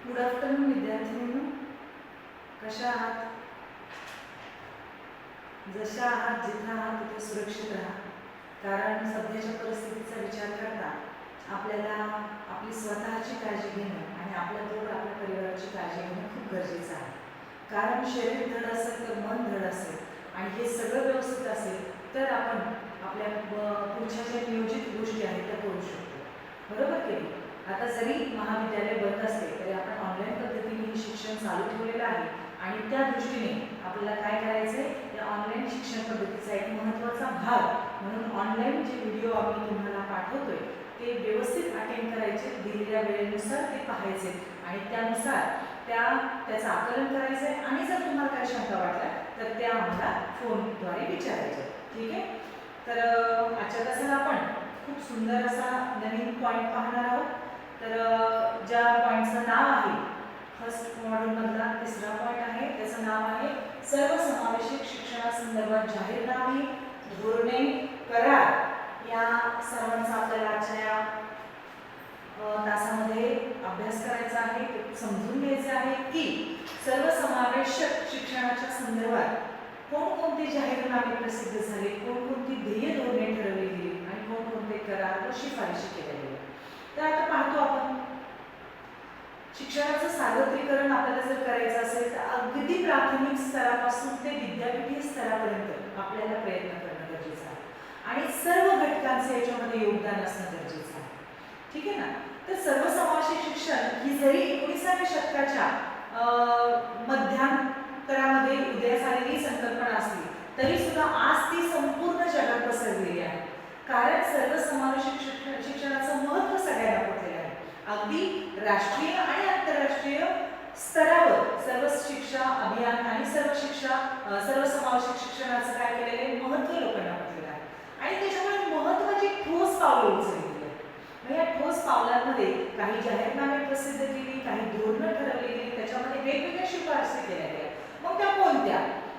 Good afternoon विद्यार्थिनींनो, कशा आहात? जशा आहात जिथं आहात तिथे सुरक्षित राहा. कारण सध्याच्या परिस्थितीचा विचार करता आपल्याला आपली स्वतःची काळजी घेणं आणि आपल्याबरोबर आपल्या परिवाराची काळजी घेणं खूप गरजेचं आहे. कारण शरीर धड असेल तर मन धड असेल आणि हे सगळं व्यवस्थित असेल तर आपण आपल्या पुढच्या ज्या नियोजित गोष्टी आहेत त्या करू शकतो. बरोबर की नाही? आता जरी महाविद्यालय बंद असते तरी आपण ऑनलाईन पद्धतीने हे शिक्षण चालू ठेवलेलं आहे आणि त्या दृष्टीने आपल्याला काय करायचं आहे, या ऑनलाईन शिक्षण पद्धतीचा एक महत्त्वाचा भाग म्हणून ऑनलाईन जे व्हिडिओ आम्ही तुम्हाला पाठवतोय ते व्यवस्थित अटेंड करायचे, दिलेल्या वेळेनुसार ते पाहायचे आणि त्यानुसार त्याचं आकलन करायचं आहे आणि जर तुम्हाला काही शंका वाटल्या तर त्या आम्हाला फोनद्वारे विचारायचे. ठीक आहे? तर आजच्या तासात आपण खूप सुंदर असा नवीन पॉईंट पाहणार आहोत. तर ज्या पॉईंटचं नाव आहे, फर्स्ट मॉड्यूलमधला तिसरा पॉईंट आहे, त्याचं नाव आहे सर्वसमावेशक शिक्षणासंदर्भात जाहीरनामे, धोरणे, करार. या सर्वांचा आपल्याला आजच्या तासामध्ये अभ्यास करायचा आहे. समजून घ्यायचं आहे की सर्वसमावेशक शिक्षणाच्या संदर्भात कोणकोणते जाहीरनामे प्रसिद्ध झाले, कोणकोणती ध्येय धोरणे ठरवली गेली आणि कोणकोणते करार व शिफारशी केल्या गेल्या. तर आता पाहतो आपण शिक्षणाचं सार्वत्रिकरण आपल्याला जर करायचं असेल तर अगदी प्राथमिक स्तरापासून ते विद्यापीठीय स्तरापर्यंत आपल्याला प्रयत्न करणं गरजेचं आहे आणि सर्व घटकांचे याच्यामध्ये योगदान असणं गरजेचं आहे. ठीक आहे ना? तर सर्वसमावेशक शिक्षण ही जरी 19व्या शतकाच्या मध्यांतरामध्ये उदयास आलेली संकल्पना असली तरी सुद्धा आज ती संपूर्ण जगात पसरलेली आहे. कारण सर्वसमावेशक शिक्षणाचं महत्त्व सगळ्यांना पटलेलं आहे. अगदी राष्ट्रीय आणि आंतरराष्ट्रीय स्तरावर सर्व शिक्षा अभियान आणि सर्वसमावेशक शिक्षणाचं काय केलेलं आहे, महत्त्व लोकांना पटलेलं आहे आणि त्याच्यामुळे महत्त्वाची ठोस पावलं उचलली गेली. मग या ठोस पावलांमध्ये काही जाहीरनामे प्रसिद्ध केली, काही धोरणं ठरवली गेली, त्याच्यामध्ये वेगवेगळ्या शिफारसी केल्या गेल्या. मग त्या कोणत्या?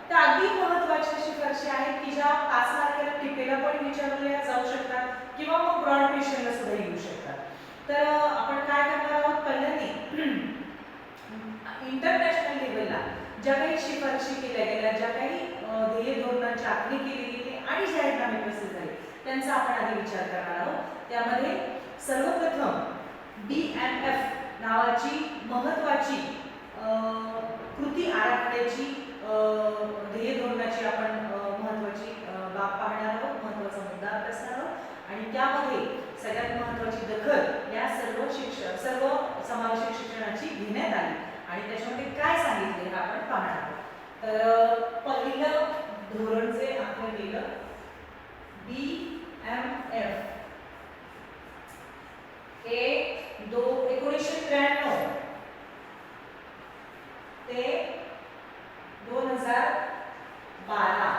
त्या अगदी महत्त्वाच्या शिफारशी आहेत की ज्या 5 मार्काला टिपेला पण विचारल्या जाऊ शकतात किंवा मग ब्रॉड क्वेश्चनला सुद्धा येऊ शकतात. तर आपण काय करणार आहोत, पहिल्यांदा इंटरनॅशनल लेवलला ज्या काही शिफारशी केल्या गेल्या, ज्या काही ध्येय धोरणांची आखणी केली गेली आणि जाहीरनामे प्रसिद्ध झाले त्यांचा आपण आधी विचार करणार आहोत. त्यामध्ये सर्वप्रथम DMF नावाची महत्त्वाची कृती आराखड्याची ध्येय धोरणाची आपण महत्त्वाची बाब पाहणार आहोत, महत्त्वाचा मुद्दा अभ्यासणार आहोत आणि त्यामध्ये सगळ्यात महत्त्वाची दखल या सर्व समावेशक शिक्षणाची घेण्यात आली आणि त्याच्यामध्ये काय सांगितले हे आपण पाहणार आहोत. तर पहिलं धोरण जे आपण लिहिलं DMF हे 1993 ते 2012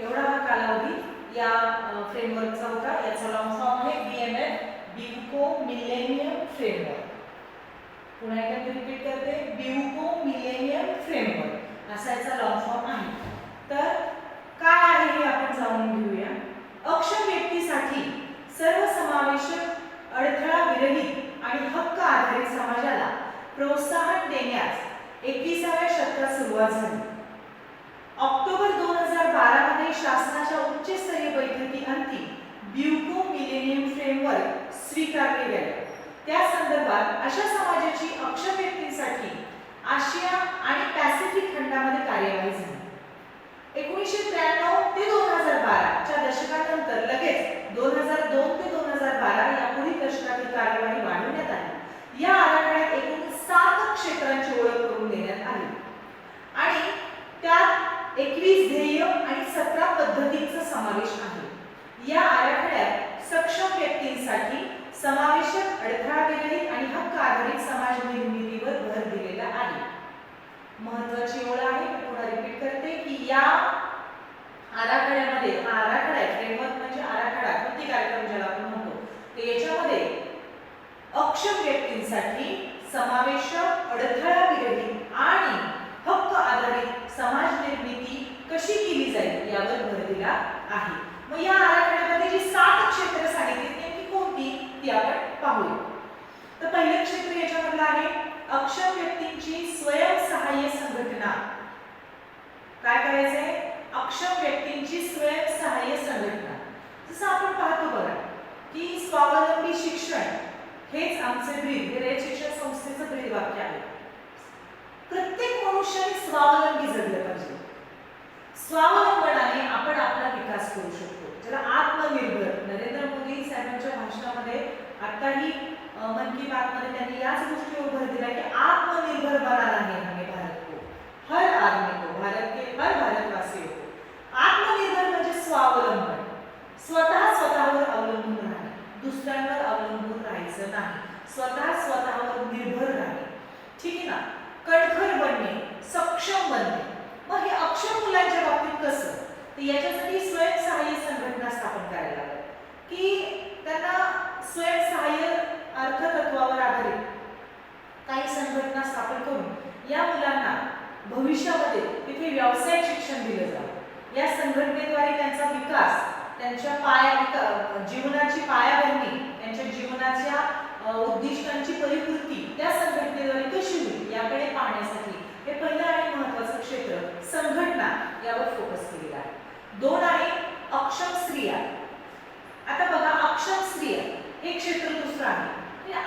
एवढा हा कालावधी या फ्रेमवर्कचा होता. याचा लॉंग फॉर्म आहे BMF, ब्यूको मिलेनियम फ्रेमवर्क. पुन्हा एकदा रिपीट करते, ब्यूको मिलेनियम फ्रेमवर्क असा याचा लॉंग फॉर्म आहे. तर काय आहे हे आपण जाणून घेऊया. अक्षम व्यक्तीसाठी सर्वसमावेशक अडथळा विरहित आणि हक्क आधारित समाजाला प्रोत्साहन देण्यास 21व्या शतकात सुरुवात झाली. ऑक्टोबर 2012 मध्ये शासनाच्या उच्चस्तरीय बैठकीअंती ब्यूको मिलेनियम फ्रेमवर्क स्वीकारले गेले. त्या संदर्भात अशा समाजाची अक्षम व्यक्तींसाठी आशिया आणि पॅसिफिक खंडामध्ये कार्यवाही झाली. 1993 ते 2012 च्या दशकानंतर लगेच 2002 ते 2012 या पुढील दशकात ही कार्यवाही वाढवण्यात आली. या आराखड्यात एकूण 7 क्षेत्रांची ओळख करून देण्यात आली आणि त्यात 21 ध्येय आणि 17 पद्धतींचा समावेश आहे. या आराखड्यात सक्षम व्यक्तींसाठी समावेशक अडथळा विरहित आणि हक्क आधारित समाज निर्मितीवर भर दिलेला आहे. महत्त्वाची ओळ आहे, पुन्हा रिपीट करते की या आराखड्यामध्ये, हा आराखडा आहे, फ्रेमवर्क म्हणजे आराखडा, कृती कार्यक्रम ज्याला आपण म्हणतो, तर याच्यामध्ये अक्षम व्यक्तींसाठी समावेशक अडथळा विरहित आणि हक्क आधारित समाज निर्मिती कशी केली जाईल यावर भर दिला आहे. मग या आराखड्यामध्ये जी 7 क्षेत्र सांगितली नेमकी कोणती ती आपण पाहूया. तर पहिलं क्षेत्र याच्यामधलं आहे अक्षम व्यक्तींची स्वयंसहाय्य संघटना. काय करायचंय? अक्षम व्यक्तींची स्वयंसहाय्य संघटना. जसं आपण पाहतो बघा की स्वावलंबी शिक्षण हेच आमचे ब्रीद, हे रयत शिक्षण संस्थेचं ब्रीद वाक्य आहे. प्रत्येक मनुष्याने स्वावलंबी जगलं पाहिजे. स्वावलंबनाने आपण आपला विकास करू शकतो, ज्याला आत्मनिर्भर. नरेंद्र मोदी साहेबांच्या भाषणामध्ये आताही मन की बात मध्ये त्यांनी याच गोष्टीवर भर दिला की आत्मनिर्भर बनाना है हमें भारत को, हर आदमी को, भारत के हर भारतवासी को. आत्मनिर्भर म्हणजे स्वावलंबन, स्वतःवर अवलंबून राहणे, दुसऱ्यांवर अवलंबून राहायचं नाही, स्वतःवर निर्भर राहणे. ठीक आहे ना. कणखर बनणे, सक्षम बनणे. मग हे अक्षम मुलांच्या बाबतीत कसं? तर याच्यासाठी स्वयंसहाय्य संघटना स्थापन करायला लागेल की त्यांना स्वयंसहाय्य अर्थतत्वावर आधारित काही संघटना स्थापन करून या मुलांना भविष्यामध्ये तिथे व्यावसायिक शिक्षण दिलं जावं. या संघटनेद्वारे त्यांचा विकास, त्यांच्या जीवनाची पायाभरणी, त्यांच्या जीवनाच्या उद्दिष्टांची परिपूर्ती त्या संघटनेद्वारे कशी होईल याकडे पाहण्यासाठी हे पहिलं आणि महत्त्वाचं क्षेत्र संघटना यावर फोकस केलेला आहे. 2 आहे अक्षम स्त्रिया. आता बघा अक्षम स्त्रिया हे क्षेत्र दुसरं आहे.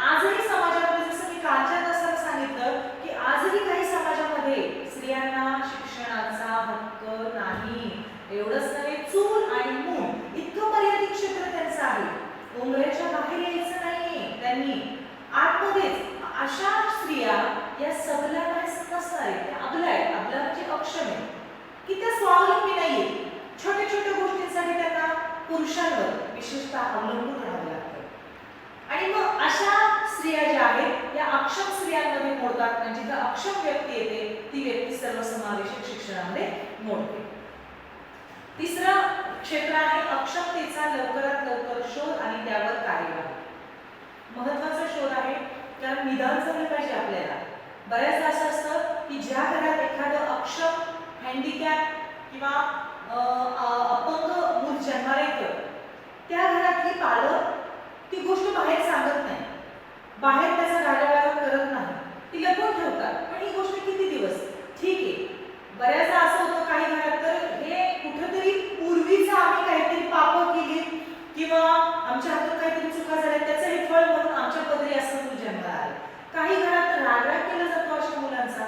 आजही समाजामध्ये जसं मी कालच्या तासात सांगितलं की आजही काही समाजामध्ये स्त्रियांना शिक्षणाचा हक्क नाही. एवढंच नव्हे, चूल आणि मूल इतकं मर्यादित क्षेत्र त्यांचं आहे. उंबऱ्याच्या बाहेर यायचं नाहीये त्यांनी. आतमध्येच अशा स्त्रिया या सबला नसणार आहेत, त्या अबला आहेत. अबला म्हणजे अक्षम आहे की त्या स्वावलंबी नाहीये. छोट्या छोट्या गोष्टींसाठी त्यांना पुरुषांवर विशेषतः अवलंबून राहावं लागतं. आणि मग अशा स्त्रिया ज्या आहेत या अक्षम स्त्रियांमध्ये मोडतात. म्हणजे जिथं अक्षम व्यक्ती येते ती व्यक्ती सर्वसमावेशक शिक्षणामध्ये मोडते. तिसरं क्षेत्र आहे अक्षमतेचा लवकरात लवकर शोध आणि त्यावर कार्यवाही. महत्त्वाचा शोध आहे, कारण निदान झालं पाहिजे आपल्याला. बऱ्याचदा असं असतं की ज्या घरात एखादं अक्षम, हँडिकॅप किंवा अपंग मूल जन्माला येतं त्या घरातली पालक ती गोष्ट बाहेर सांगत नाही, बाहेर त्याचा गाड्यागाडा करत नाही, ती लपवून ठेवतात. पण ही गोष्ट किती दिवस? ठीक आहे, बऱ्याचदा असं होतं काही घरात तर हे कुठंतरी पूर्वीचं आम्ही काहीतरी पापं केली किंवा आमच्या हातून काहीतरी चुका झाल्या त्याचं हे फळ म्हणून आमच्या पदरी असं मूल जन्माला आलं. काही घरात रागराग केला जातो अशा मुलांचा.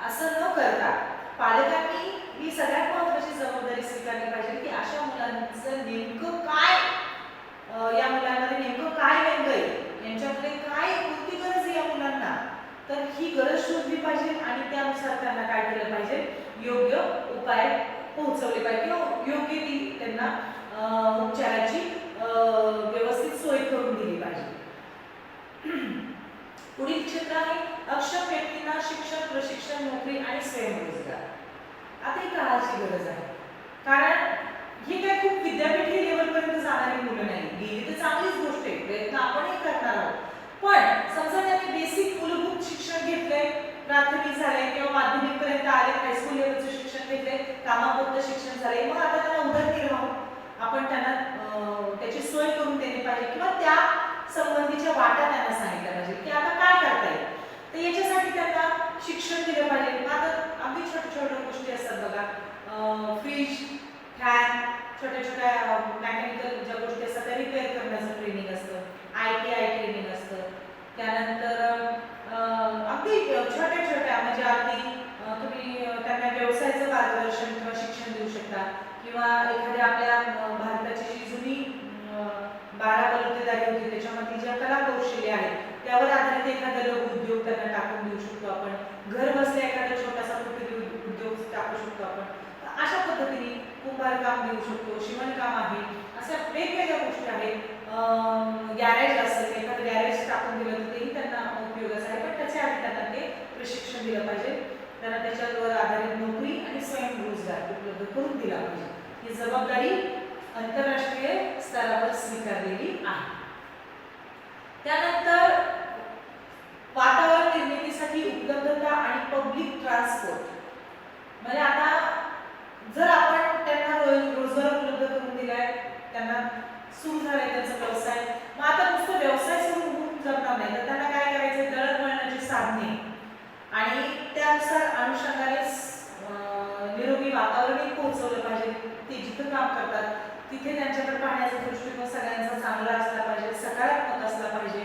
असं न करता पालकांनी ही सगळ्यात महत्त्वाची जबाबदारी स्वीकारली पाहिजे की अशा मुलांचं नेमकं काय, या मुलांमध्ये नेमकं काय वेगळं आहे, यांच्याकडे काय कोणती गरज आहे या मुलांना, तर ही गरज शोधली पाहिजे आणि त्यानुसार त्यांना काय केलं पाहिजे, योग्य उपाय पोहोचवले पाहिजे किंवा योग्य ती त्यांना उपचाराची व्यवस्थित सोय करून दिली पाहिजे. पुढील क्षेत्र आहे अक्षम व्यक्तींना शिक्षण, प्रशिक्षण, नोकरी आणि स्वयंरोजगार. आता ही काळाची गरज आहे, कारण ही काय खूप विद्यापीठी लेवलपर्यंत जाणारी मुलं नाही. गेली तर चांगलीच गोष्ट आहे, प्रयत्न आपणही करणार आहोत. पण समजा त्यांनी बेसिक मूलभूत शिक्षण घेतलंय, प्राथमिक झालंय किंवा माध्यमिक पर्यंत आले, हायस्कूल लेवलचं शिक्षण घेतलंय, कामापुरतं शिक्षण झालंय, मग आता त्यांना उदरनिर्वाह आपण त्यांना त्याची सोय करून दिली पाहिजे किंवा त्या संबंधीच्या वाटा त्यांना सांगितल्या पाहिजे की आता काय करता येईल. तर याच्यासाठी त्यांना शिक्षण दिलं पाहिजे. आता अगदी छोट्या छोट्या गोष्टी असतात बघा, फ्रीज, फॅन, छोट्या छोट्या मेकॅनिकल ज्या गोष्टी असतात त्या रिपेअर करण्याचं ट्रेनिंग असतं, ITI ट्रेनिंग असतं. त्यानंतर अगदी छोट्या छोट्या म्हणजे अगदी तुम्ही त्यांना व्यवसायाचं मार्गदर्शन किंवा शिक्षण देऊ शकता किंवा एखाद्या आपल्या भारताची जी जुनी 12 बलुतेदारी होती त्याच्यामध्ये ज्या कला कौशल्य आहेत त्यावर आधारित एखादा लघु उद्योग त्यांना टाकून देऊ शकतो आपण. घर बसल्या एखादा छोटासा कुटीर उद्योग टाकू शकतो आपण. अशा पद्धतीने कुंभारकाम देऊ शकतो, शिवणकाम आहे, अशा वेगवेगळ्या गोष्टी आहेत. गॅरेज असेल, एखादं गॅरेज टाकून दिलं तर तेही त्यांना उपयोगाचं आहे. पण त्याच्या आधी त्यांना ते प्रशिक्षण दिलं पाहिजे, त्यांना त्याच्यावर आधारित नोकरी आणि स्वयंरोजगार उपलब्ध करून दिला पाहिजे. ही जबाबदारी आंतरराष्ट्रीय स्तरावर स्वीकारलेली आहे. त्यानंतर वातावरण निर्मितीसाठी उपलब्धता आणि पब्लिक ट्रान्सपोर्ट. म्हणजे आता जर आपण त्यांना रोजगार उपलब्ध करून दिलाय अनुषंगाने निरोगी वातावरणही पोहोचवलं पाहिजे. ते जिथं काम करतात तिथे त्यांच्याकडे पाहण्याचा दृष्टिकोन सगळ्यांचा चांगला असला पाहिजे, सकारात्मक असला पाहिजे.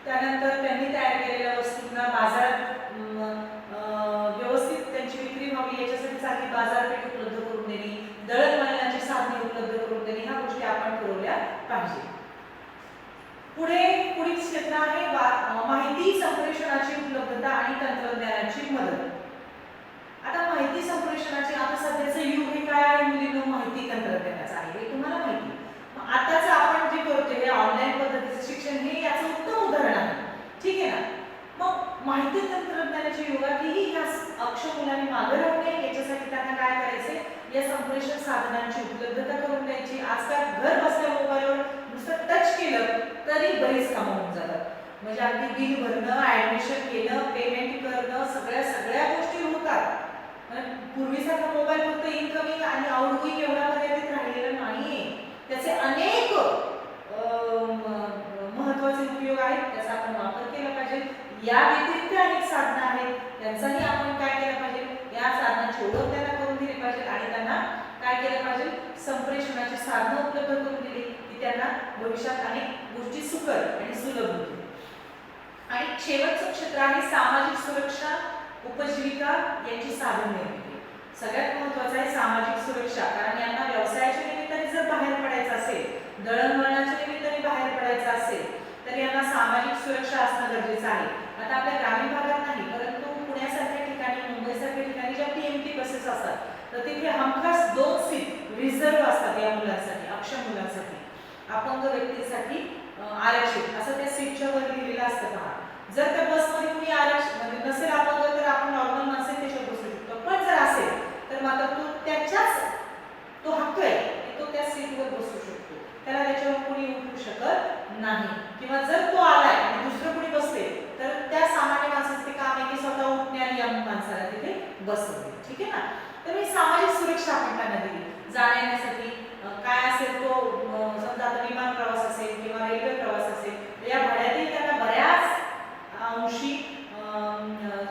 त्यानंतर त्यांनी तयार केलेल्या वस्तूंना बाजारात व्यवस्थित त्यांची विक्री व्हावी याच्यासाठी चांगली बाजारपेठ उपलब्ध करून देणे, दळणवळणाची साधने उपलब्ध करून देणे, ह्या गोष्टी आपण पुरवल्या पाहिजे. पुढील क्षेत्र आहे माहिती संप्रेषणाची उपलब्धता आणि तंत्रज्ञानाची मदत. आता माहिती संप्रेषणाची, आता सध्याचं युग हे काय आहे मुलींनो, माहिती तंत्रज्ञानाचं आहे, हे तुम्हाला माहिती. आताच आपण जे करतोय हे ऑनलाईन पद्धतीचं शिक्षण हे याचं उत्तम उदाहरण आहे. ठीक आहे ना. मग माहिती तंत्रज्ञानाच्या युगातही ह्या अक्षम मुलांनी मागे राहू नये याच्यासाठी त्यांना काय करायचे, या संप्रेषण साधनांची उपलब्धता करून द्यायची. आजकाल घर बसल्या मोबाईलवर नुसतं टच केलं तरी बरीच कामं होऊन जातात. म्हणजे अगदी बिल भरणं, ऍडमिशन केलं, पेमेंट करणं, सगळ्या गोष्टी होतात. पूर्वीसारखा मोबाईल फक्त इनकमिंग आणि आउटगोईंग एवढ्या मर्यादित राहिलेला नाहीये. त्याचे अनेक महत्त्वाचे उपयोग आहेत, त्याचा आपण वापर केला पाहिजे. या व्यतिरिक्त अनेक साधनं आहेत, त्यांचाही आपण काय केलं पाहिजे, या साधनांची ओळख त्यांना करून दिली पाहिजे आणि त्यांना काय केलं पाहिजे, संप्रेषणाची साधनं उपलब्ध करून दिली की त्यांना भविष्यात अनेक गोष्टी सुकर आणि सुलभ होतील. आणि शेवटचं क्षेत्र आहे सामाजिक सुरक्षा, उपजीविका यांची साधन निर्मिती. सगळ्यात महत्त्वाचं आहे सामाजिक सुरक्षा, कारण यांना व्यवसायाच्या निमित्ताने जर बाहेर पडायचं असेल, दळणवळणाच्या निमित्ताने बाहेर पडायचं असेल तर यांना सामाजिक सुरक्षा असणं गरजेचं आहे. आता आपल्या ग्रामीण भागात नाही, परंतु पुण्यासारख्या ठिकाणी, मुंबईसारख्या ठिकाणी ज्या PMT बसेस असतात तर तिथे हमखास 2 सीट रिझर्व असतात या मुलांसाठी, अक्षम मुलांसाठी, अपंग व्यक्तींसाठी आरक्षित असं त्या सीटच्या वर लिहिलेलं असतं. पहा, जर त्या बसमध्ये कुणी आरक्षित म्हणजे नसेल अपंग तर आपण नॉर्मल माणसं त्याच्यावर बसू शकतो, पण जर असेल तर मात्र तो हक्क आहे की तो त्या सीटवर बसू शकतो, त्याला त्याच्यावर कुणी उठू शकत नाही. किंवा जर तो आलाय आणि दुसरं कुणी बसले तर त्या सामान्य माणसाचं ते काम आहे की स्वतः उठणे आणि या माणसाला तिथे बसवणे. ठीक आहे ना. तर ही सामाजिक सुरक्षा आपण त्यांना दिली. जाण्यासाठी काय असेल तो, समजा आता विमान प्रवास असेल किंवा रेल्वे प्रवास असेल, या भाड्यातही त्यांना बऱ्याच अंशी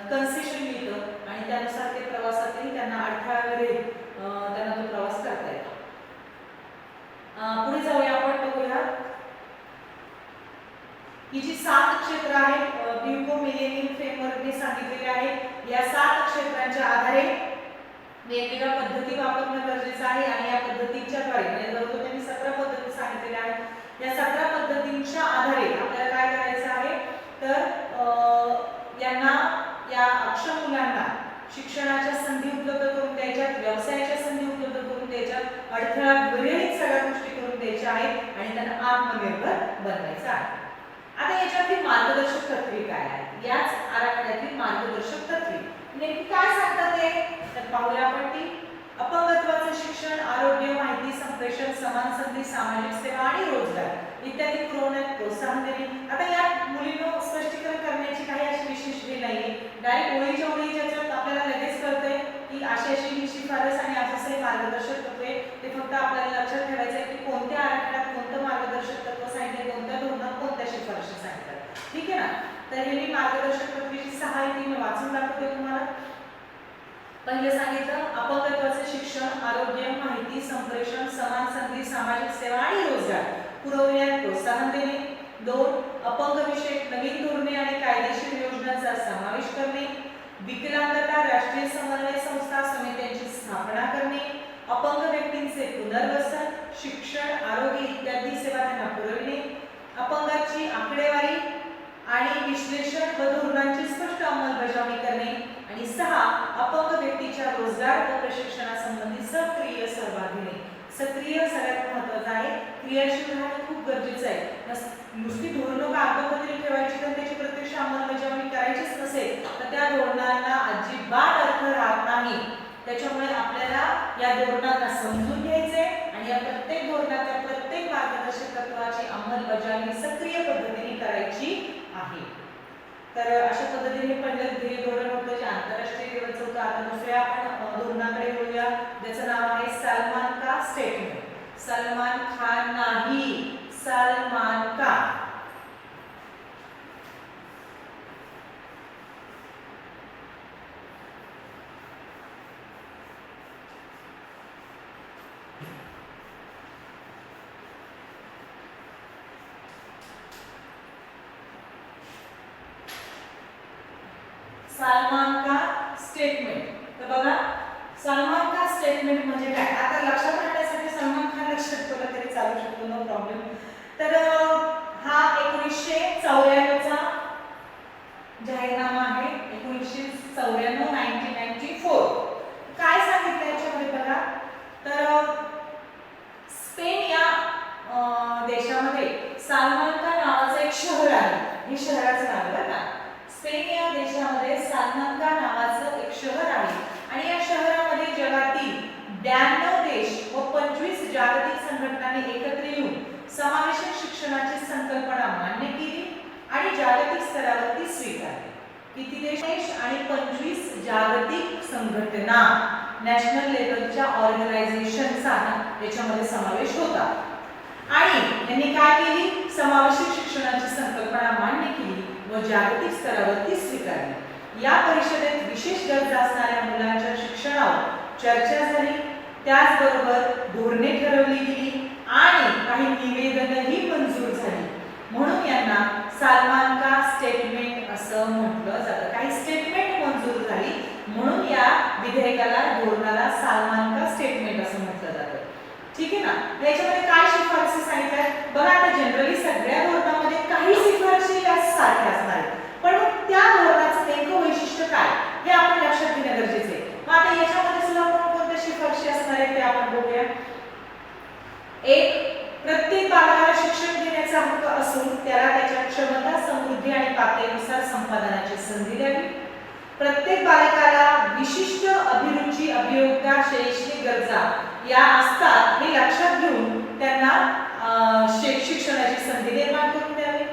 कन्सेशन मिळतं आणि त्यानुसार ते प्रवासातही त्यांना अडथळा वगैरे त्यांना तो प्रवास करता येतो. पुढे जाऊया आपण, बघूया ही जी 7 क्षेत्र आहेत ब्युको मिलेनियम फ्रेमवर्कने सांगितलेले आहेत. या 7 क्षेत्रांच्या आधारे वेगवेगळ्या पद्धती वापरणं गरजेचं आहे आणि या पद्धतींच्या द्वारे म्हणजे जवळजवळ त्यांनी 17 पद्धती सांगितलेल्या आहेत. या 17 पद्धतींच्या आधारे आपल्याला काय करायचं आहे, तर यांना, या अक्षम मुलांना शिक्षणाच्या संधी उपलब्ध करून द्यायच्यात, व्यवसायाच्या संधी उपलब्ध करून द्यायच्यात, अडथळा विरहित सगळ्या गोष्टी करून द्यायच्या आहेत आणि त्यांना आत्मनिर्भर बनवायचं आहे. आता याच्यातील मार्गदर्शक तत्त्वे काय आहेत, याच आराखड्यातील मार्गदर्शक तत्त्वे नेमकी काय सांगतात ते तर पाहूया आपण. ती अपंगत्वाचं शिक्षण, आरोग्य, माहिती संप्रेषण, समान संधी, सामाजिक सेवा आणि रोजगार इत्यादी पुरवण्यात प्रोत्साहन देणे. आता या मुलींना स्पष्टीकरण करण्याची काही अशी विशेष हे नाहीये, डायरेक्ट ओळीच्या ओळी ज्याच्यात आपल्याला लगेच कळतंय की अशी ही शिफारस आणि असं मार्गदर्शक तत्त्वे. ते फक्त आपल्याला लक्षात ठेवायचं आहे की कोणत्या आराखड्यात कोणतं मार्गदर्शक तत्त्व सांगितले, कोणत्या धोरणात कोणत्या शिफारशी सांगिततात. ठीक आहे ना. तर हे मी मार्गदर्शक तत्त्वाची 6 आहे ती मी वाचून दाखवते तुम्हाला. पहिले सांगितलं अपंगत्वाचे शिक्षण, आरोग्य, माहिती संप्रेषण, समान संधी, सामाजिक सेवा आणि रोजगार पुरवण्यात प्रोत्साहन देणे. 2. अपंग विषयक नवीन धोरणे आणि कायदेशीर योजनांचा समावेश करणे. विकलांगता राष्ट्रीय समन्वय संस्था समित्यांची स्थापना करणे. अपंग व्यक्तींचे पुनर्वसन, शिक्षण, आरोग्य इत्यादी सेवा त्यांना पुरविणे. अपंगाची आकडेवारी आणि विश्लेषण व धोरणांची स्पष्ट अंमलबजावणी करणे. आणि 6. अपंग व्यक्तीच्या रोजगार व प्रशिक्षणासंबंधी सक्रिय सहभाग घेणे. सक्रिय सगळ्यात महत्त्वाचं आहे, क्रियाशील राहणे खूप गरजेचं आहे. नुसती धोरणं कागदोपत्री ठेवायची तर त्याची प्रत्यक्ष अंमलबजावणी करायचीच नसेल तर त्या धोरणांना अजिबात अर्थ राहत नाही. त्याच्यामुळे आपल्याला या धोरणांना समजून घ्यायचे आणि या प्रत्येक धोरणाच्या प्रत्येक मार्गदर्शक तत्त्वाची अंमलबजावणी सक्रिय पद्धतीने करायची आहे. तर अशा पद्धतीने पहिलं ध्येय धोरण होतं जे आंतरराष्ट्रीय लेवलचं होतं. आता दुसऱ्या आपण धोरणाकडे वळूया, ज्याचं नाव आहे सलमान का स्टेटमेंट. सलमान खान नाही, सलमान का. सलमान का स्टेटमेंट. तर बघा सलमान का स्टेटमेंट म्हणजे काय. आता लक्षात राहण्यासाठी सलमान खान लक्षात ठेवलं तरी चालू शकतो, नो प्रॉब्लेम. तर हा 1994 चा जाहीरनामा आहे. 1994 1994. काय सांगितलं याच्यामध्ये बघा. तर स्पेन या देशामध्ये सलमान का नावाचं एक शहर आहे. हे शहराचं नाव आहे बघा. स्पेन या देशामध्ये सलमान का नावाचं एक शहर आहे आणि या शहरामध्ये जगातील 92 देश व 25 जागतिक संघटनांनी एकत्र येऊन समावेशक शिक्षणाची संकल्पना मान्य केली आणि जागतिक स्तरावरती स्वीकारली. किती देश आणि 25 जागतिक संघटना, नॅशनल लेवलच्या ऑर्गनायझेशनचा याच्यामध्ये समावेश होता. आणि यांनी काय केली, समावेशक शिक्षणाची संकल्पना मान्य केली व जागतिक स्तरावरती स्वीकारली. या परिषदेत विशेष गरजा असणाऱ्या मुलांच्या शिक्षणावर चर्चा झाली. त्याचबरोबर धोरणे ठरवली गेली आणि काही निवेदनही मंजूर झाली. म्हणून यांना सलमान का स्टेटमेंट असं म्हटलं जातं. काही स्टेटमेंट मंजूर झाली म्हणून या विधेयकाला, धोरणाला सलमान का स्टेटमेंट असं म्हटलं जातं. ठीक आहे ना. याच्यामध्ये काय शिफारसी सांगितल्या बघा. आता जनरली सगळ्या धोरणामध्ये काही शिफारसी सारख्या असणार आहेत, पण त्या धोरणाचं नेमकं वैशिष्ट्य काय हे आपण लक्षात घेणं गरजेचं आहे. मग आता याच्यामध्ये सुद्धा कोणत्या शिफारसी असणार आहेत ते आपण बघूया. एक, प्रत्येक बालकाला शिक्षण घेण्याचा हक्क असून त्याला त्याच्या क्षमता, समृद्धी आणि पातळीनुसार संपादनाची संधी द्यावी. प्रत्येक बालकाला विशिष्ट अभिरुची, अभियोग्य, शैक्षणिक गरजा या असतात हे लक्षात घेऊन त्यांना शिक्षणाची संधी निर्माण करून द्यावी.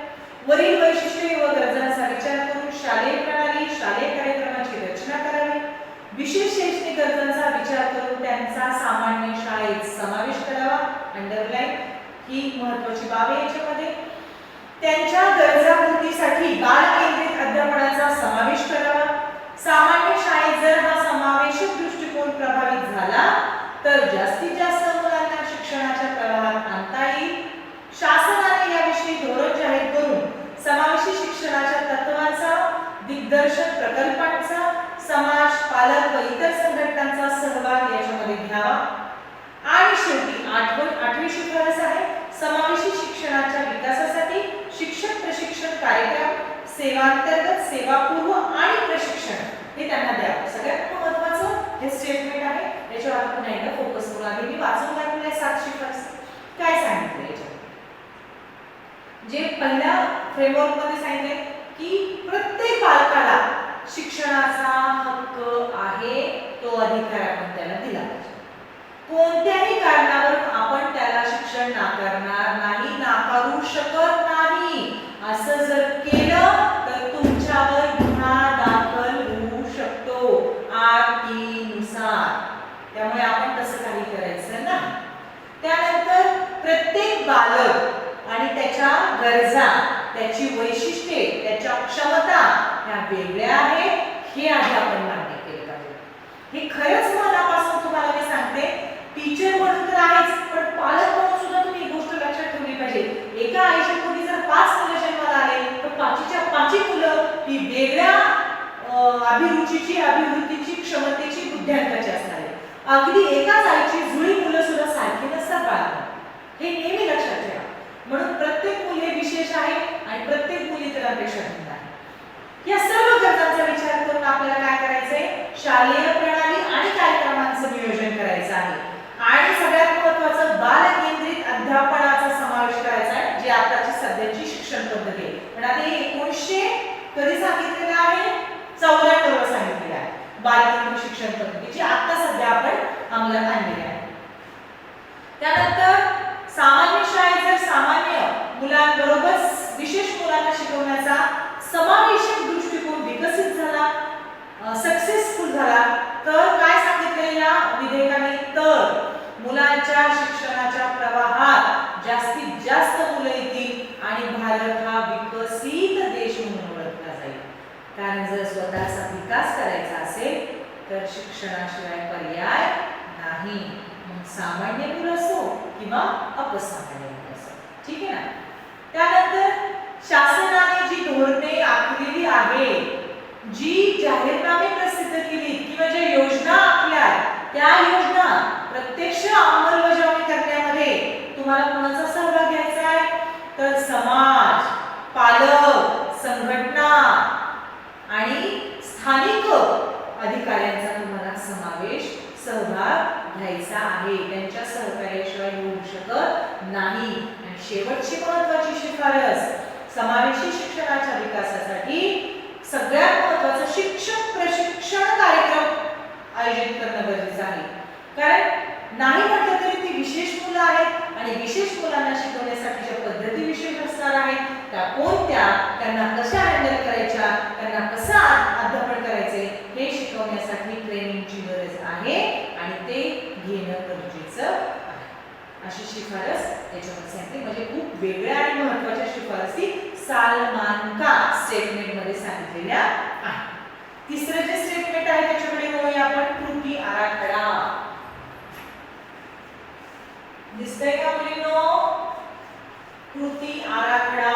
वरील वैशिष्ट्ये व गरजांचा विचार करून शालेय प्रणाली, शालेय कार्यक्रमाची रचना करावी. विशेष शैक्षणिक गरजांचा विचार करून त्यांचा सामान्य शाळेत समावेश करावा. अंडरलाईन ही महत्त्वाची बाब आहे याच्यामध्ये. त्यांच्या गरजापूर्तीसाठी बालकेंद्रित अध्यापनाचा समावेश करावा. सामान्य शाळेत जर हा समावेशक दृष्टिकोन प्रभावित झाला तर जास्तीत जास्त मुलांना शिक्षणाच्या प्रवाहात आणता येईल. शासनाने याविषयी धोरण जाहीर करून समावेशी शिक्षणाच्या तत्त्वांचा, दिग्दर्शन प्रकल्पांचा समाज, पालक व इतर संघटनांचा सहभाग याच्यामध्ये घ्यावा. आणि शेवटी आठवी शिफारस आहे, समावेशी शिक्षणाच्या विकासासाठी शिक्षक प्रशिक्षण कार्यक्रम, सेवांतर्गत, सेवापूर्व आणि प्रशिक्षण हे त्यांना द्यावं. सगळ्यात महत्त्वाचं हे स्टेटमेंट आहे. याच्यावर आपण एकदा फोकस करू. आधी मी वाचून दाखवलंय 7 शिफारसी. काय सांगितलं याच्यात, जे पहिल्या फ्रेमवर्क मध्ये सांगितले की प्रत्येक बालकाला शिक्षणाचा हक्क आहे, तो अधिकार आपण त्याला दिला पाहिजे. कोणत्याही कारणावरून आपण त्याला शिक्षण नाकारणार नाही, नाकारू शकत नाही. असं जर केलं तर तुमच्यावर गुन्हा दाखल होऊ शकतो R3 नुसार. त्यामुळे आपण तसं काही करायचं नाही. त्यानंतर प्रत्येक बालक आणि त्याच्या गरजा, त्याची वैशिष्ट्ये, त्याच्या क्षमता ह्या वेगळ्या आहेत हे आधी आपण मान्य केलं पाहिजे. हे खरंच मनापासून तुम्हाला मी सांगते. टीचर म्हणून तर आहेच, पण पालक म्हणून सुद्धा तुम्ही ही गोष्ट लक्षात ठेवली पाहिजे. एका आईच्या पोटी जर 5 मुलं जन्माला आले तर 5च्या 5 मुलं ही वेगळ्या अभिरुचीची, अभिवृद्धीची, क्षमतेची, बुद्ध्यांकाची असणार आहे. अगदी एकाच आईची जुळी मुलं सुद्धा सारखी नसतात बाळांना. हे नेहमी लक्षात ठेवा. म्हणून प्रत्येक मुल हे विशेष आहे आणि प्रत्येक मुल इतरांपेक्षा भिन्न आहे. या सर्व गरजांचा विचार करून आपल्याला काय करायचंय, शालेय प्रणाली आणि कार्यक्रमांचं नियोजन करायचं आहे. आणि सगळ्यात महत्त्वाचं बालकेंद्रित अध्यापनाचा समावेश करायचा आहे, जे आताची सध्याची शिक्षण पद्धती आहे. पण आता हे 1900 कधी सांगितलेलं आहे, 94 सांगितलेलं आहे बालकेंद्रित शिक्षण पद्धती, जी आता सध्या आपण अंमलात आणलेली आहे. त्यानंतर सामान्य शाळेत जर सामान्य मुलांबरोबर विशेष मुलांना शिकवण्याचा समावेशक दृष्टिकोन विकसित झाला, सक्सेसफुल झाला, तर काय सांगितले या विधेयकाने, तर मुलांच्या शिक्षणाच्या प्रवाहात जास्तीत जास्त मुलं येतील आणि भारत हा विकसित देश म्हणून ओळखला जाईल. कारण जर स्वतःचा विकास करायचा असेल तर शिक्षणाशिवाय पर्याय नाही. मग सामान्य मुलं असो किंवा अपसामान्य मुलं असो. ठीक आहे ना. त्यानंतर शासनाने जी धोरणे आखलेली आहे, जी जाहीरनामे प्रसिद्ध केली किंवा ज्या योजना आखल्या त्या योजना प्रत्यक्ष अंमलबजावणी करण्यामध्ये तुम्हाला कोणाचा सहभाग घ्यायचा आहे तर समाज, पालक, संघटना आणि स्थानिक अधिकाऱ्यांचा तुम्हाला सहभाग घ्यायचा आहे. त्यांच्या सहकार्याशिवाय होऊ शकत नाही. आणि शेवटची महत्त्वाची शिफारस समावेशी शिक्षणाच्या विकासासाठी सगळ्यात महत्त्वाचं शिक्षक प्रशिक्षण कार्यक्रम आयोजित करणं गरजेचं आहे. कारण नाही म्हटलं तरी ती विशेष मुलं आहेत आणि विशेष मुलांना शिकवण्यासाठीच्या पद्धती विशेष असणार आहेत. त्या कोणत्या, त्यांना कशा हँडल करायच्या, त्यांना कसं अध्यापन करायचे हे शिकवण्यासाठी ट्रेनिंगची गरज आहे आणि ते घेणं गरजेचं आहे. अशी शिफारस याच्यामध्ये सांगितली. म्हणजे खूप वेगळ्या आणि महत्त्वाच्या शिफारसी सालमानका स्टेटमेंट मध्ये सांगितलेल्या आहेत. तिसरं जे स्टेटमेंट आहे त्याच्याकडे बघूया आपण. कृती आराखडा दिसतंय का मुलींनो? कृती आराखडा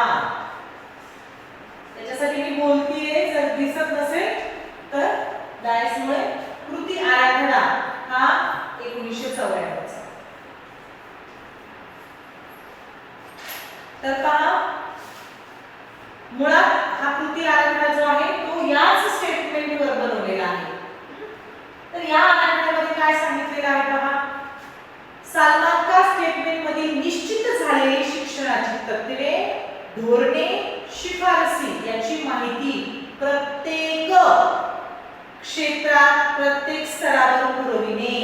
त्याच्यासाठी मी बोलतीये, जर दिसत नसेल तर डायसमुळे. कृती आराखडा हा 1994 चा. तर पहा मुळात हा कृती आराखडा जो आहे तो याच स्टेटमेंटवर बनवलेला आहे. तर या आराखड्यामध्ये काय सांगितलेलं आहे पहा. सालमानका स्टेटमेंट मध्ये निश्चित झालेली शिक्षणाची तत्त्वे, धोरणे, शिफारसी याची माहिती प्रत्येक क्षेत्रात प्रत्येक स्तरावर पुरविणे,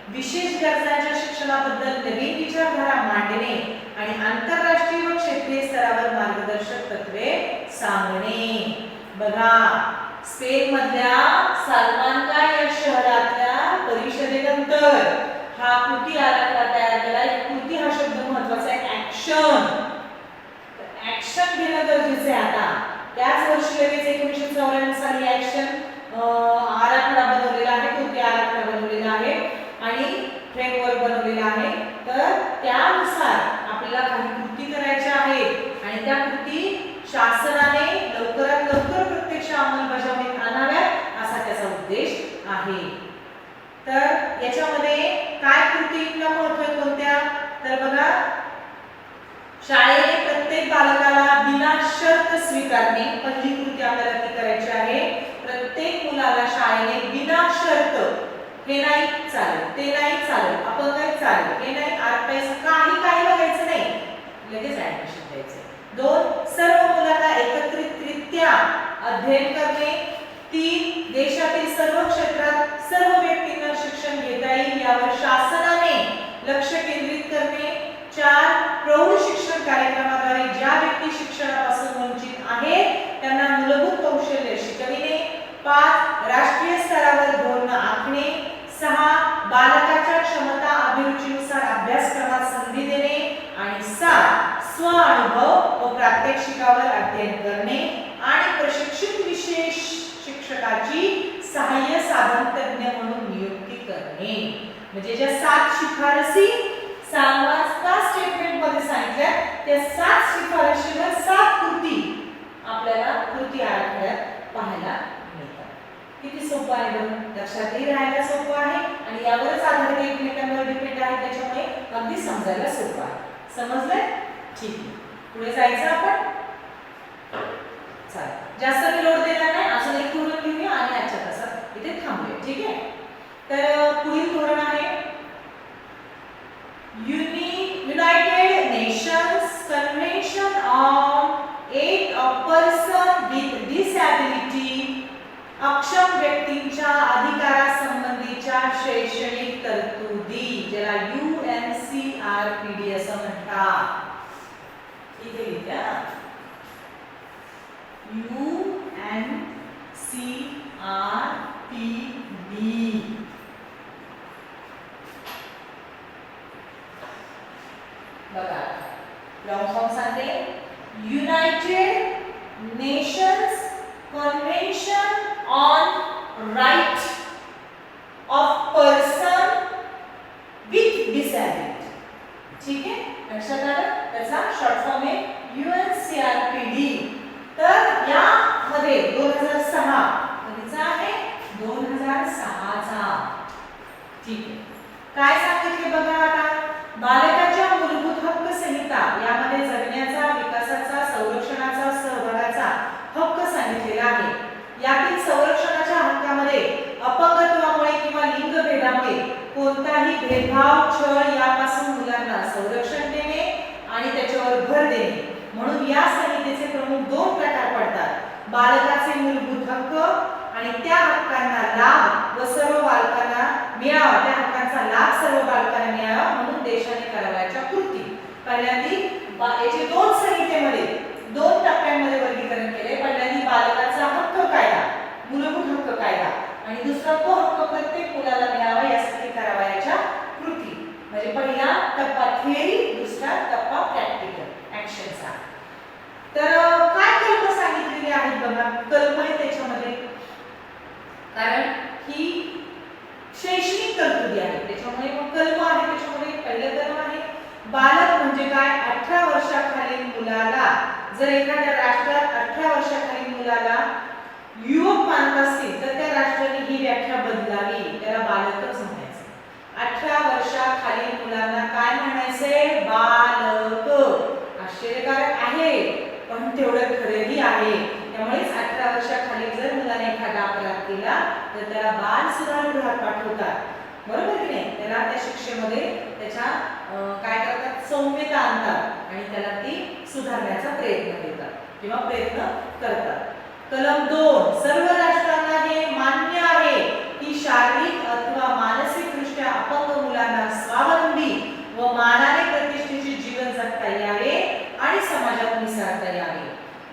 विशेष गरजांच्या शिक्षणाबद्दल नवीन विचारधारा मांडणे आणि आंतरराष्ट्रीय व क्षेत्रीय स्तरावर मार्गदर्शक तत्त्वे सांगणे. बघा स्पेन मधल्या सालमानका या शहरातल्या परिषदेनंतर हा कृती आराखडा तयार केला. कृती हा शब्द महत्त्वाचा आहे. ऍक्शन घेणं गरजेचं आहे. आता त्याच वर्षी लगेच 1994 साली ऍक्शन आराखडा बनवलेला आहे, कृती आराखडा बनवलेला आहे आणि फ्रेमवर्क बनवलेला आहे. तर त्यानुसार आपल्याला काही कृती करायच्या आहेत आणि त्या कृती शासनाने लवकरात लवकर प्रत्यक्ष अंमलबजावणीत आणाव्यात असा त्याचा उद्देश आहे. तर याच्यामध्ये काय कृतींना महत्त्व आहे कोणत्या? तर बघा शाळेने प्रत्येक बालकाला बिना शर्त स्वीकारणे, पहिली कृती आपल्याला ती करायची आहे. प्रत्येक मुलाला शाळेने बिना शर्त, हे नाही चालेल, ते नाही चालेल, आपण काय चालेल, हे नाही, आठ पैसे काही बघायचं नाही, लगेच ऍडमिशन द्यायचं. 2 सर्व मुलांना एकत्रितरित्या अध्ययन करणे. 3 देशातील सर्व क्षेत्रात सर्व व्यक्तींना शिक्षण घेता येईल यावर शासनाने लक्ष केंद्रित करणे. 4 प्रौढ शिक्षण कार्यक्रमाद्वारे ज्या व्यक्ती शिक्षणापासून वंचित आहेत त्यांना मूलभूत कौशल्य शिकविणे. 5 राष्ट्रीय स्तरावर धोरण आखणे. 6 बालकाच्या क्षमता अभिरुचीनुसार अभ्यासक्रमात संधी देणे आणि 7 स्वअनुभव व प्रात्यक्षिकावर अध्ययन करणे आणि प्रशिक्षित विशेष शिक्षकाची सहाय्य साधन तज्ञ म्हणून नियुक्ती करणे. म्हणजे ज्या 7 शिफारसी सालमानका स्टेटमेंट मध्ये सांगितल्या त्या 7 शिफारशीवर 7 कृती आपल्याला कृती आराखड्यात पाहायला मिळतात. किती सोपं आहे बघा, लक्षातही राहायला सोपं आहे आणि यावरच आधारित एकमेकांवर डिपेंड आहे, त्याच्यामुळे अगदी समजायला सोपं आहे. समजलंय? ठीक आहे, पुढे जायचं आपण. चालेल, जास्त मी लोड देणार नाही, अजून एक धोरण घेऊया आणि आजच्या तासात इथे थांबूया. ठीक आहे, तर पुढील धोरण आहे United Nations Convention on Aid of Person with Disability, अक्षम व्यक्तींच्या अधिकारासंबंधीच्या शैक्षणिक तरतुदी, ज्याला UNCRPD असं म्हणतात. इथे लिहा UNCRPD. बघा लॉन्ग फॉर्म सांगते. United nations convention on right of person with disability. ठीक आहे, लक्षात आलं? त्याचा शॉर्ट फॉर्म आहे UNCRPD. तर यामध्ये 2006 चा काय सांगितले बघा आता, बालकाच्या मूलभूत हक्क संहिता यामध्ये जगण्याचा, विकासाचा, संरक्षणाचा, सहभागाचा हक्क सांगितलेला आहे. यातील संरक्षणाच्या हक्कामध्ये अपंगत्वामुळे किंवा लिंगभेदामुळे कोणताही भेदभाव, छळ यापासून मुलांना संरक्षण देणे आणि त्याच्यावर भर देणे. म्हणून या संहितेचे प्रमुख 2 प्रकार पडतात. बालकाचे मूलभूत हक्क आणि त्या हक्कांना लाभ व सर्व बालकांना मिळावा, त्या हक्कांचा लाभ सर्व बालकांना मिळावा म्हणून देशाने करावयाच्या कृती. पहिल्यांदी याचे 2 संहितेमध्ये 2 टप्प्यांमध्ये वर्गीकरण केले. पहिल्यांदी बालकाचा हक्क कायदा, मूलभूत हक्क कायदा, आणि दुसरा तो हक्क प्रत्येक मुलाला मिळावा यासाठी करावयाच्या कृती. म्हणजे पहिला टप्पा थिअरी, दुसरा टप्पा प्रॅक्टिकल ऍक्शनचा. तर काय कल्पना सांगितलेली आहेत बघा, कल्पना आहे त्याच्यामध्ये, कारण ही शैक्षणिक तरतुदी आहे त्याच्यामुळे मग कलम आहे. त्याच्यामध्ये पहिलं कलम आहे बालक म्हणजे काय, 18 वर्षाखालील मुलाला, जर एखाद्या राष्ट्रात 18 वर्षाखालील मुलाला युवक मानत असतील तर त्या राष्ट्राने ही व्याख्या बदलावी, त्याला बालकच म्हणायचं. 18 वर्षाखालील मुलांना काय म्हणायचंय, बालक. आश्चर्यकारक आहे पण तेवढं खरंही आहे. त्यामुळेच 18 वर्षाखाली जर मुलाने एखादा अपराध केला तर त्याला बाल सुधारगृहात पाठवतात, बरोबर की नाही. त्याला त्या शिक्षेमध्ये त्याच्या काय करतात, सौम्यता आणतात आणि त्याला ती सुधारण्याचा प्रयत्न देतात किंवा प्रयत्न करतात. कलम 2, सर्व राष्ट्रांना हे मान्य आहे की शारीरिक अथवा मानसिकदृष्ट्या अपंग मुलांना स्वावलंबी व मानाने प्रतिष्ठेचे जीवन जगता यावे आणि समाजात मिसळता यावे.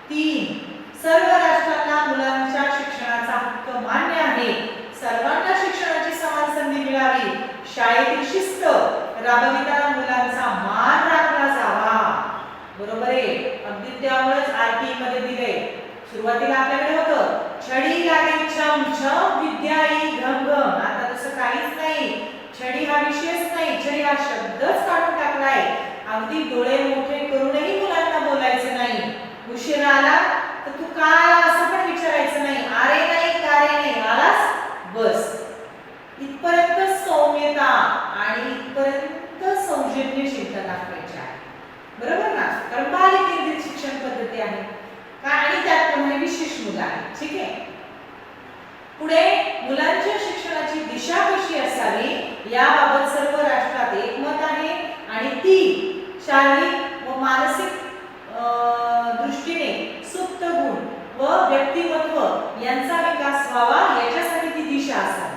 3, सर्व राष्ट्रांना मुलांच्या शिक्षणाचा हक्क मान्य आहे. सर्वांना शिक्षणाची समान संधी मिळावी. शाळेतील शिस्त राबविताना मुलांचा मान राखला जावा. बरोबर आहे. अगदी त्यामुळेच आरटीई मध्ये दिले. सुरुवातीला आपल्याकडे होतं छडी लागे छम छम विद्या येई घम घम. आता तसं काहीच नाही. छडी हा विषयच नाही, छडी हा शब्दच काढून टाकलाय. अगदी डोळे मोठे करूनही मुलांना बोलायचं नाही. उशीर आला तर तू का आला असं पण विचारायचं नाही. अरे नाही, कारे नाही, आलास बस. इथपर्यंत सौम्यता आणि इथपर्यंत संवेदनशीलता दाखवायची आहे, बरोबर ना. कारण बालकेंद्रित शिक्षण पद्धती आहे काय, आणि त्यात पुन्हा विशेष मुलं आहेत. ठीक आहे. पुढे मुलांच्या शिक्षणाची दिशा कशी असावी याबाबत सर्व राष्ट्रात एकमत आहे आणि ती शारीरिक व मानसिक दृष्टीने सुप्त गुण व व्यक्तिमत्व यांचा विकास व्हावा याच्यासाठी ती दिशा असावी.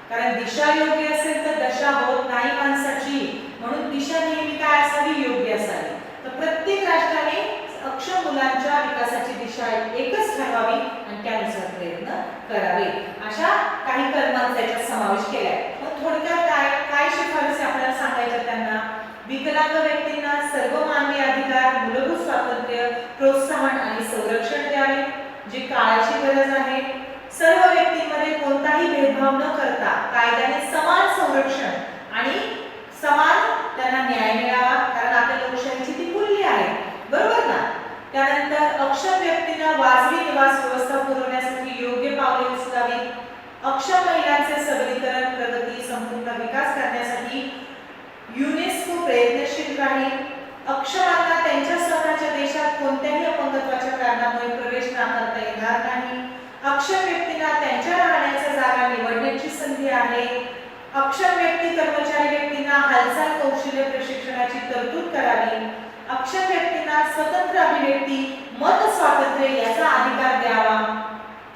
कारण दिशा योग्य असेल तर दशा होत नाही माणसाची. म्हणून दिशा नेहमी काय असावी, योग्य असावी. तर प्रत्येक राष्ट्राने अक्षम मुलांच्या विकासाची दिशा एकच ठरवावी आणि त्यानुसार प्रयत्न करावे. अशा काही कलमांचा याच्यात समावेश केलाय. मग थोडक्यात काय शिफारसी आपल्याला सांगायच्या त्यांना, विकलांग व्यक्तींना सर्व मानवी अधिकार, मूलभूत स्वातंत्र्य, प्रोत्साहन आणि संरक्षण द्यावे जे काळाची गरज आहे. सर्व व्यक्तींमध्ये कोणताही भेदभाव न करता कायद्याने समान संरक्षण आणि समान त्यांना न्याय मिळावा. कारण आपल्या लोकशाहीची ती मूल्य आहे, बरोबर ना. त्यानंतर अक्षम व्यक्तींना वाजवी निवास व्यवस्था पुरवण्यासाठी योग्य पावले उचलावी. अक्षम महिलांचे सबलीकरण, प्रगती, संपूर्ण विकास करण्यासाठी युनेस्को प्रयत्नशील राहील. अक्षमांना त्यांच्या स्वतःच्या देशात कोणत्याही अपंगत्वाच्या कारणामुळे प्रवेश नाकारता येणार नाही. अक्षम व्यक्तींना त्यांच्या राहण्याच्या जागा निवडण्याची संधी आहे. अक्षम व्यक्ती कर्मचारी व्यक्तींना हालचाल कौशल्य प्रशिक्षणाची तरतूद करावी. अक्षम व्यक्तींना स्वतंत्र अभिव्यक्ती, मत स्वातंत्र्य याचा अधिकार द्यावा.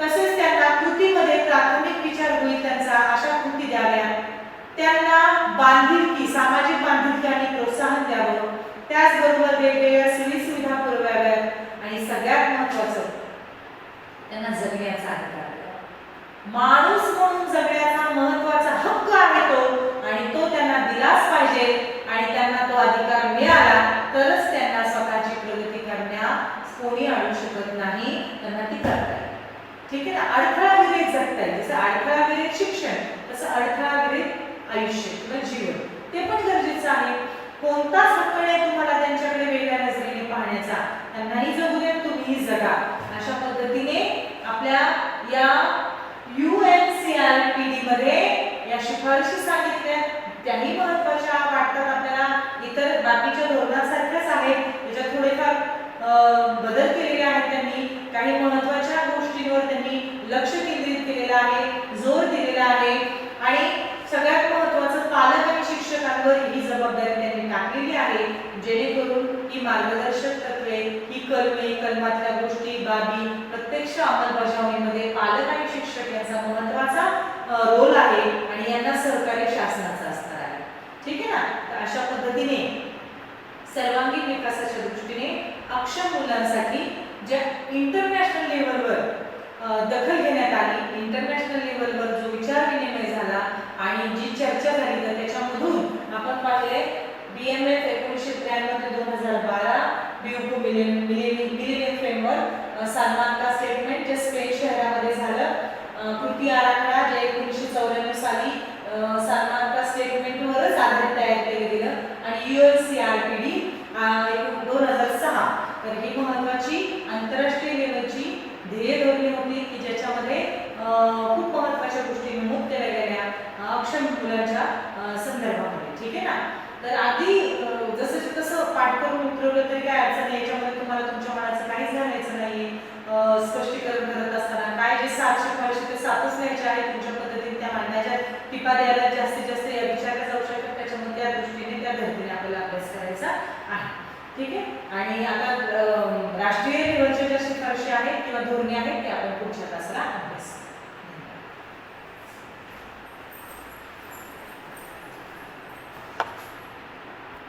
तसेच त्यांना कृतीमध्ये प्राथमिक विचार होईल त्यांचा अशा कृती द्याव्या. त्यांना बांधिलकी, सामाजिक बांधिलकी आणि प्रोत्साहन द्यावं. त्याचबरोबर वेगवेगळ्या सोयी सुविधा पुरवाव्यात आणि सगळ्यात महत्त्वाचं त्यांना जगण्याचा अधिकार द्यावा. माणूस म्हणून जगण्याचा महत्त्वाचा हक्क आहे तो, आणि तो त्यांना दिलाच पाहिजे. आणि त्यांना तो अधिकार मिळाला तरच त्यांना स्वतःची प्रगती करण्यास कोणी अडवू शकत नाही, त्यांना ती करता येईल. ठीक आहे ना. अडथळाविरहित जगता येईल. जसं अडथळाविरहित शिक्षण तसं अडथळाविरहित आयुष्य किंवा जीवन ते पण गरजेचं आहे. कोणताच हक्क नाही तुम्हाला त्यांच्याकडे वेगळ्या नजरेने पाहण्याचा. त्यांनाही जगू द्या, तुम्हीही जगा. अशा पद्धतीने आपल्या या UNCRPD मध्ये या शिफारशी सांगितल्या, त्याही जेणेकरून ही मार्गदर्शक तत्वे, ही कलमे, कलमातल्या गोष्टी, बाबी प्रत्यक्ष अंमलबजावणीमध्ये पालक आणि शिक्षक यांचा महत्त्वाचा रोल आहे आणि यांना सहकार्य शासनाचं असणार आहे. ठीक आहे ना. तर अशा पद्धतीने सर्वांगीण विकासाच्या दृष्टीने अक्षम मुलांसाठी ज्या इंटरनॅशनल लेवलवर दखल घेण्यात आली, इंटरनॅशनल लेवलवर जो विचार विनिमय झाला आणि जी चर्चा झाली, तर त्याच्यामधून आपण पाहिले BMF 1993 ते 2012 BOP मिलेनियम फ्रेमवर्क, सालमानका स्टेटमेंट जे स्पेन शहरामध्ये झालं, कृती आराखडा जे 1994 साली सालमानका स्टेटमेंटवरच आधारित तयार केलं गेलं आणि UNCRPD 2006. तर ही महत्त्वाची आंतरराष्ट्रीय लेवलची ध्येय धोरणे होती की ज्याच्यामध्ये खूप महत्त्वाच्या गोष्टी नमूद केल्या गेल्या अक्षम मुलांच्या संदर्भामध्ये. ठीक आहे ना. तर आधी जसं तसं पाठ करून उतरवलं तरी काय अडचण नाही, याच्यामध्ये तुम्हाला तुमच्या मनाचं काहीच घालायचं नाही. स्पष्टीकरण करत असताना काय जे 7 शिकवायचे ते 7च लिहायचे आहे, तुमच्या पद्धतीने त्या मांडण्याच्या टिपा द्यायला जास्तीत जास्त या विचारल्या जाऊ शकतात. त्याच्यामध्ये त्या दृष्टीने त्या धर्तीने आपल्याला अभ्यास करायचा आहे. ठीक आहे. आणि आता राष्ट्रीय लेवलच्या ज्या शिफारशी आहेत किंवा धोरणे आहेत ते आपण पुढच्या तासाला अभ्यास